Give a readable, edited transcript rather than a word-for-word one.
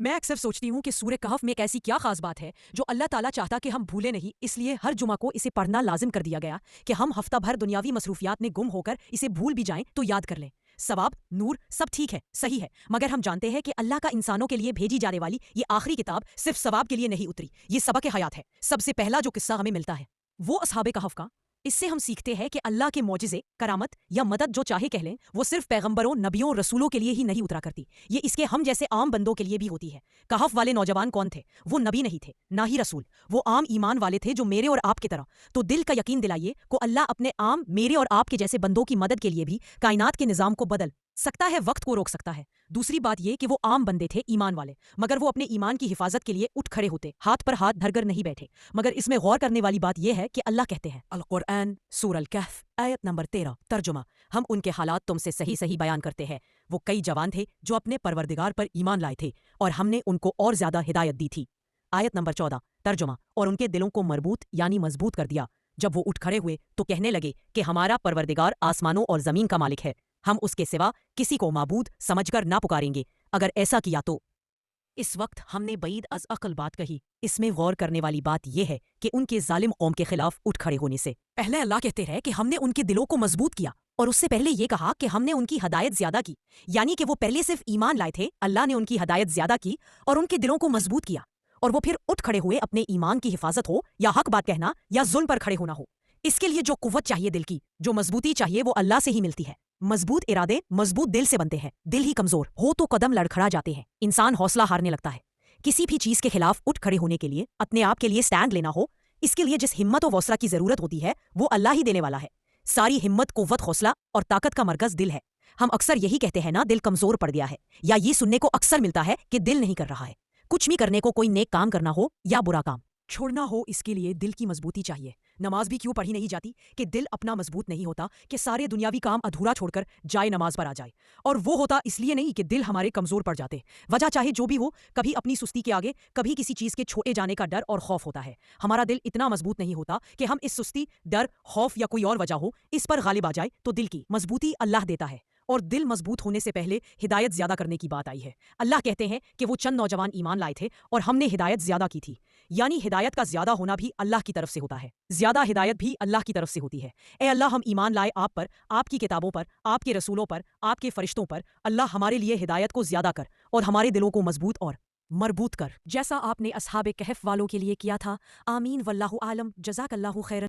میں اکثر سوچتی ہوں کہ سورہ کہف میں ایک ایسی کیا خاص بات ہے جو اللہ تعالیٰ چاہتا کہ ہم بھولے نہیں، اس لیے ہر جمعہ کو اسے پڑھنا لازم کر دیا گیا کہ ہم ہفتہ بھر دنیاوی مصروفیات میں گم ہو کر اسے بھول بھی جائیں تو یاد کر لیں۔ ثواب، نور، سب ٹھیک ہے، صحیح ہے، مگر ہم جانتے ہیں کہ اللہ کا انسانوں کے لیے بھیجی جانے والی یہ آخری کتاب صرف ثواب کے لیے نہیں اتری، یہ سبق حیات ہے۔ سب سے پہلا جو قصہ ہمیں ملتا ہے وہ اصحاب کہف کا۔ اس سے ہم سیکھتے ہیں کہ اللہ کے معجزے، کرامت یا مدد جو چاہے کہہ لیں، وہ صرف پیغمبروں، نبیوں، رسولوں کے لیے ہی نہیں اترا کرتی، یہ اس کے ہم جیسے عام بندوں کے لیے بھی ہوتی ہے۔ کہف والے نوجوان کون تھے؟ وہ نبی نہیں تھے، نہ ہی رسول، وہ عام ایمان والے تھے جو میرے اور آپ کی طرح۔ تو دل کا یقین دلائیے کو اللہ اپنے عام میرے اور آپ کے جیسے بندوں کی مدد کے لیے بھی کائنات کے نظام کو بدل سکتا ہے، وقت کو روک سکتا ہے۔ دوسری بات یہ کہ وہ عام بندے تھے، ایمان والے، مگر وہ اپنے ایمان کی حفاظت کے لیے اٹھ کھڑے ہوتے، ہاتھ پر ہاتھ دھر کر نہیں بیٹھے۔ مگر اس میں غور کرنے والی بات یہ ہے کہ اللہ کہتے ہیں القرآن سورہ الکہف آیت نمبر 13 ترجمہ، ہم ان کے حالات تم سے صحیح بیان کرتے ہیں۔ وہ کئی جوان تھے جو اپنے پروردگار پر ایمان لائے تھے اور ہم نے ان کو اور زیادہ ہدایت دی تھی۔ آیت نمبر 14 ترجمہ، اور ان کے دلوں کو مربوط یعنی مضبوط کر دیا۔ جب وہ اٹھ کھڑے ہوئے تو کہنے لگے کہ ہمارا پروردگار آسمانوں اور زمین کا مالک ہے، ہم اس کے سوا کسی کو معبود سمجھ کر نہ پکاریں گے، اگر ایسا کیا تو۔ اس وقت ہم نے بعید از عقل بات کہی۔ اس میں غور کرنے والی بات یہ ہے کہ ان کے ظالم قوم کے خلاف اٹھ کھڑے ہونے سے پہلے اللہ کہتے ہیں کہ ہم نے ان کے دلوں کو مضبوط کیا، اور اس سے پہلے یہ کہا کہ ہم نے ان کی ہدایت زیادہ کی، یعنی کہ وہ پہلے صرف ایمان لائے تھے، اللہ نے ان کی ہدایت زیادہ کی اور ان کے دلوں کو مضبوط کیا، اور وہ پھر اٹھ کھڑے ہوئے اپنے ایمان کی حفاظت ہو یا حق بات کہنا یا ظلم پر کھڑے ہونا ہو۔ اس کے لیے جو قوت چاہیے دل کی، جو مضبوطی چاہیے، وہ اللہ سے ہی ملتی ہے۔ مضبوط ارادے مضبوط دل سے بنتے ہیں، دل ہی کمزور ہو تو قدم لڑکھڑا جاتے ہیں، انسان حوصلہ ہارنے لگتا ہے۔ کسی بھی چیز کے خلاف اٹھ کھڑے ہونے کے لیے، اپنے آپ کے لیے سٹینڈ لینا ہو، اس کے لیے جس ہمت و حوصلہ کی ضرورت ہوتی ہے وہ اللہ ہی دینے والا ہے۔ ساری ہمت، قوت، حوصلہ اور طاقت کا مرکز دل ہے۔ ہم اکثر یہی کہتے ہیں نا، دل کمزور پڑ گیا ہے، یا یہ سننے کو اکثر ملتا ہے کہ دل نہیں کر رہا ہے۔ کچھ بھی کرنے کو، کوئی نیک کام کرنا ہو یا برا کام چھوڑنا ہو، اس کے لیے دل کی مضبوطی چاہیے۔ نماز بھی کیوں پڑھی نہیں جاتی کہ دل اپنا مضبوط نہیں ہوتا کہ سارے دنیاوی کام ادھورا چھوڑ کر جائے نماز پر آ جائے، اور وہ ہوتا اس لیے نہیں کہ دل ہمارے کمزور پڑ جاتے، وجہ چاہے جو بھی ہو، کبھی اپنی سستی کے آگے، کبھی کسی چیز کے چھوڑے جانے کا ڈر اور خوف ہوتا ہے۔ ہمارا دل اتنا مضبوط نہیں ہوتا کہ ہم اس سستی، ڈر، خوف یا کوئی اور وجہ ہو اس پر غالب آ جائے، تو دل کی مضبوطی اللہ دیتا ہے، اور دل مضبوط ہونے سے پہلے ہدایت زیادہ کرنے کی بات آئی ہے۔ اللہ کہتے ہیں کہ وہ چند نوجوان ایمان لائے تھے اور ہم نے ہدایت زیادہ کی تھی، یعنی ہدایت کا زیادہ ہونا بھی اللہ کی طرف سے ہوتا ہے، زیادہ ہدایت بھی اللہ کی طرف سے ہوتی ہے۔ اے اللہ، ہم ایمان لائے آپ پر، آپ کی کتابوں پر، آپ کے رسولوں پر، آپ کے فرشتوں پر۔ اللہ، ہمارے لیے ہدایت کو زیادہ کر اور ہمارے دلوں کو مضبوط اور مربوط کر، جیسا آپ نے اصحاب کہف والوں کے لیے کیا تھا۔ آمین، واللہ عالم، جزاک اللہ خیرا۔